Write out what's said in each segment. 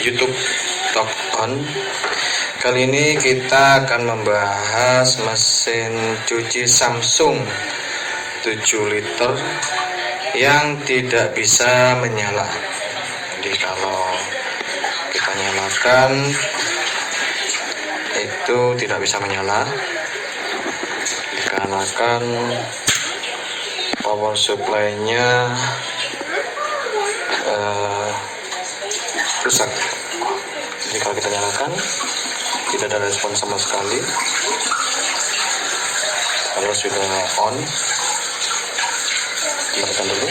YouTube Talk On. Kali ini kita akan membahas mesin cuci Samsung 7 liter yang tidak bisa menyala. Jadi kalau kita nyalakan itu tidak bisa menyala dikarenakan power supply-nya rusak. Jadi kalau kita nyalakan tidak ada respon sama sekali. Kalau sudah on, nyalakan dulu.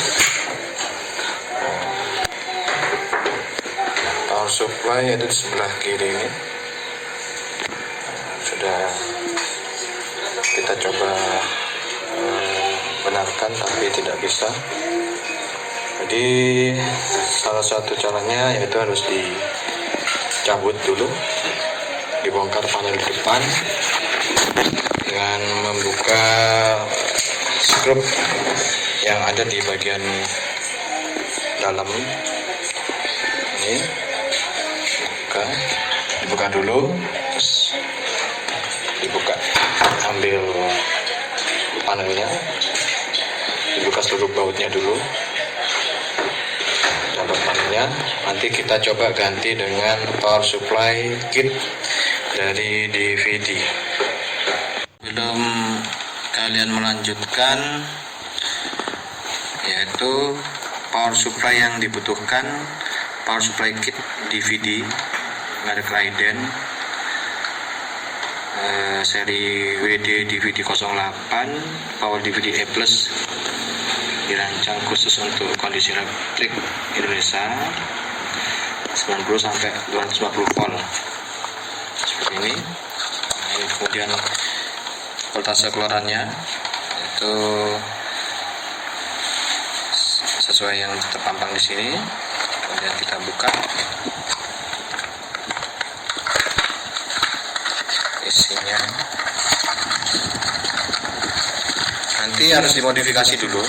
Power supply itu di sebelah kiri ini. Sudah kita coba benarkan tapi tidak bisa. Jadi salah satu caranya yaitu harus dicabut dulu, dibongkar panel depan dengan membuka skrup yang ada di bagian dalam ini. Dibuka dulu, terus dibuka, ambil panelnya, dibuka seluruh bautnya dulu, dapat panelnya. Nanti kita coba ganti dengan power supply kit dari DVD. Belum kalian melanjutkan, yaitu power supply yang dibutuhkan, power supply kit DVD merek Leiden, seri WD DVD 08 Power DVD E+, dirancang khusus untuk kondisi listrik Indonesia 90 sampai 250 volt seperti ini. Ini kemudian voltase keluarannya itu sesuai yang terpampang di sini. Kemudian kita buka isinya. Nanti harus dimodifikasi dulu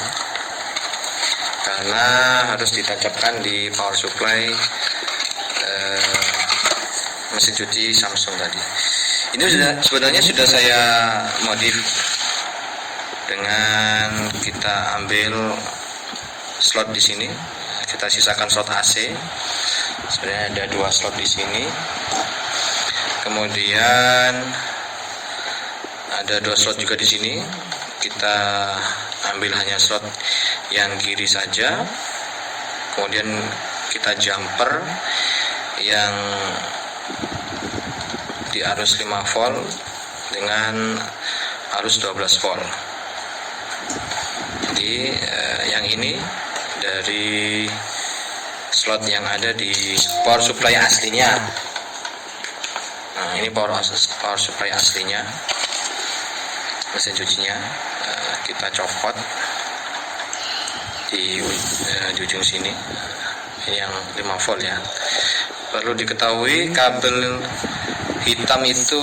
karena harus ditancapkan di power supply mesin cuci Samsung tadi. Ini sebenarnya sudah saya modif dengan kita ambil slot di sini, kita sisakan slot AC. Sebenarnya ada 2 slot di sini. Kemudian ada 2 slot juga di sini. Kita ambil hanya slot yang kiri saja. Kemudian kita jumper yang di arus 5 volt dengan arus 12 volt. Jadi yang ini dari slot yang ada di power supply aslinya. Nah, ini power supply aslinya mesin cucinya. Kita copot di ujung sini. Ini yang 5 volt ya. Perlu diketahui kabel hitam itu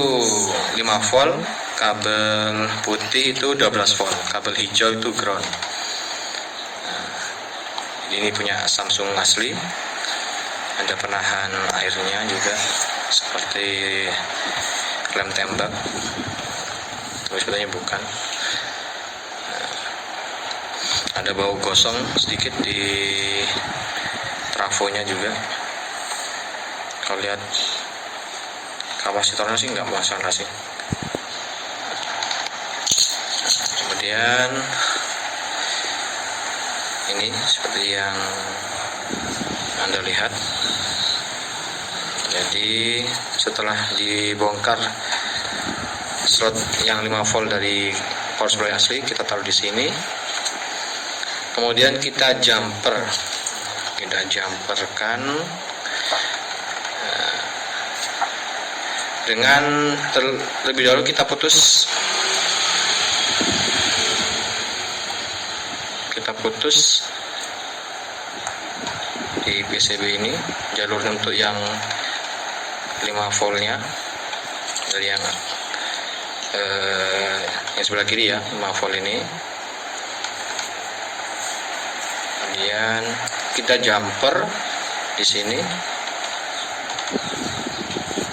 5 volt, kabel putih itu 12 volt, kabel hijau itu ground. Ini punya Samsung asli, ada penahan airnya juga seperti lem tembak, tapi sebetulnya bukan. Ada bau gosong sedikit di trafonya juga. Kalau lihat kapasitornya sih nggak masalah sih. Kemudian ini seperti yang Anda lihat. Jadi setelah dibongkar slot yang 5 volt dari power supply asli, kita taruh di sini. Kemudian kita jumperkan dengan terlebih dahulu kita putus di PCB ini jalur untuk yang 5 voltnya dari yang sebelah kiri ya, 5 volt ini. Kemudian kita jumper di sini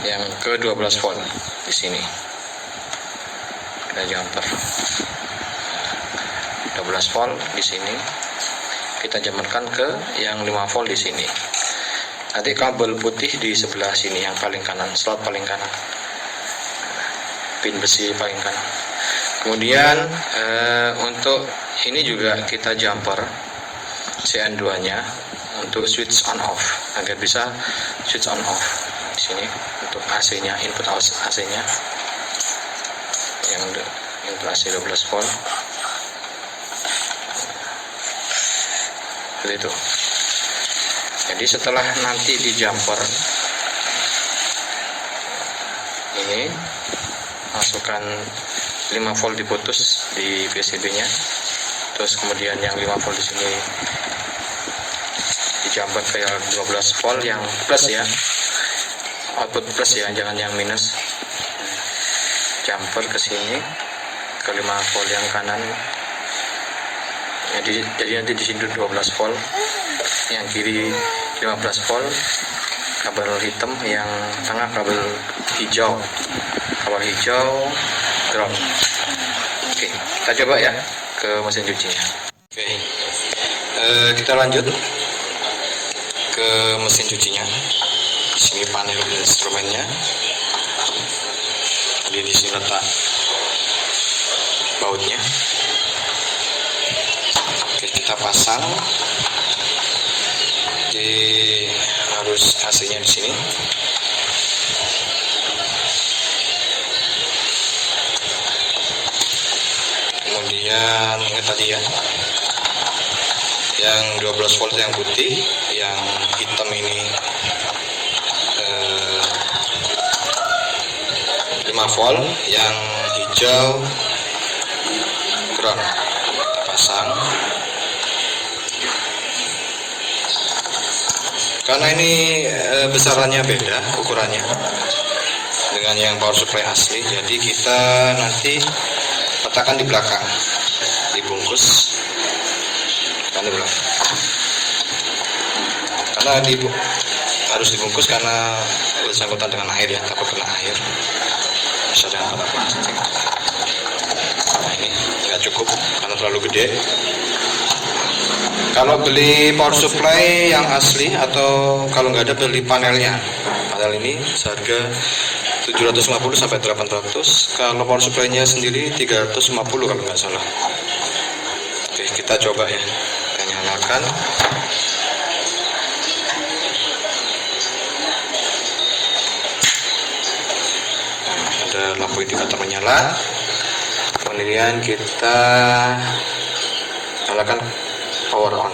yang ke 12 volt di sini. Kita jumper 12 volt di sini, kita jumperkan ke yang 5 volt di sini. Nanti kabel putih di sebelah sini yang paling kanan, slot paling kanan, pin besi paling kanan. Kemudian untuk ini juga kita jumper CN2 nya untuk switch on off agar bisa switch on off di sini untuk AC nya, input AC nya yang untuk AC 12 volt seperti itu. Jadi setelah nanti di jumper ini, masukkan 5 volt diputus di PCB nya, terus kemudian yang 5 volt di sini di jumper ke 12 volt yang plus ya, output plus ya, jangan yang minus. Jumper ke sini ke 5 volt yang kanan. Jadi nanti di sini 12 volt, yang kiri 15 volt, kabel hitam, yang tengah kabel hijau, ground. Oke, kita coba ya ke mesin cucinya. Oke, kita lanjut ke mesin cucinya. Di sini panel instrumennya, jadi di sini letak bautnya. Oke, kita pasang. Jadi harus AC-nya di sini. Kemudian ini tadi ya, yang 12 volt yang putih, yang hitam ini 5 volt, yang hijau ground. Kita pasang. Karena ini besarannya beda, ukurannya dengan yang power supply asli, jadi kita nanti letakkan di belakang, dibungkus kan di belakang. Karena harus dibungkus karena bersangkutan dengan air ya, takut kena air, bisa dengan plastik. Nah ini nggak cukup karena terlalu gede. Kalau beli power supply yang asli, atau kalau nggak ada beli panelnya, panel ini seharga 750 sampai 800. Kalau power supply-nya sendiri 350 kalau nggak salah. Oke, kita coba ya, kita nyalakan. Nah, ada lampu indikator menyala. Kemudian kita nyalakan power on.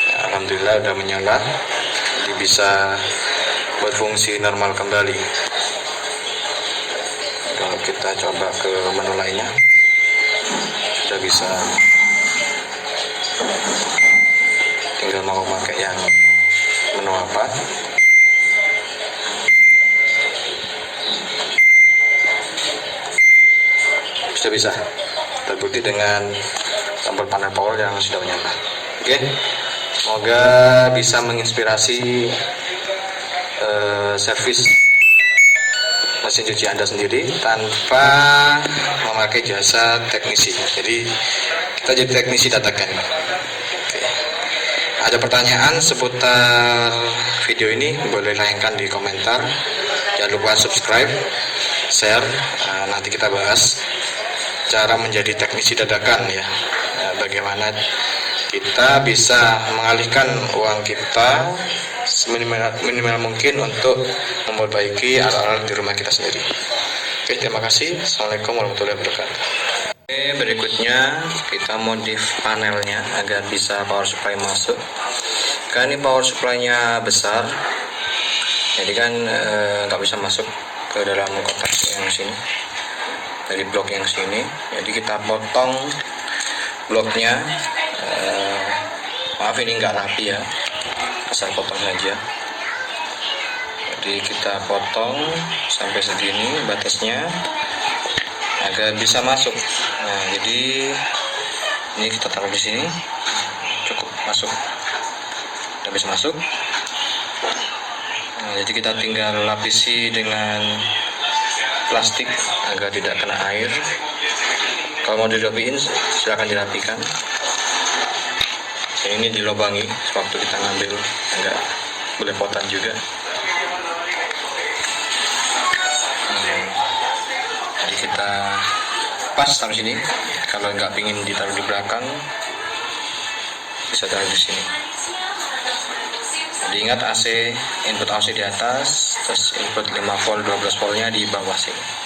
Ya, alhamdulillah udah menyala, jadi bisa berfungsi normal kembali. Kalau kita coba ke menu lainnya, sudah bisa, tinggal mau pakai yang menu apa. Bisa terbukti dengan tombol panel power yang sudah menyala. Oke, semoga bisa menginspirasi servis mesin cuci Anda sendiri tanpa memakai jasa teknisi. Jadi kita jadi teknisi dadakan. Oke. Ada pertanyaan seputar video ini, boleh layangkan di komentar. Jangan lupa subscribe, share. Nanti kita bahas cara menjadi teknisi dadakan ya. Bagaimana kita bisa mengalihkan uang kita seminimal mungkin untuk memperbaiki alat-alat di rumah kita sendiri. Oke, terima kasih. Assalamualaikum warahmatullahi wabarakatuh. Oke, berikutnya kita modif panelnya agar bisa power supply masuk. Karena ini power supply-nya besar, jadi kan nggak bisa masuk ke dalam kotak yang sini, dari blok yang sini. Jadi kita potong bloknya. Maaf ini nggak rapi ya, asal potong saja. Jadi kita potong sampai segini batasnya agar bisa masuk. Nah, jadi ini kita taruh di sini, cukup masuk. udah bisa masuk. Nah, jadi kita tinggal lapisi dengan plastik agar tidak kena air. Kalau mau dirapiin silahkan dirapikan. Ini dilobangi waktu kita ngambil, agak belepotan juga. Jadi kita pas taruh sini. Kalau nggak pingin ditaruh di belakang, bisa taruh di sini. Jadi ingat AC, input AC di atas, terus input 5 volt 12 voltnya di bawah sini.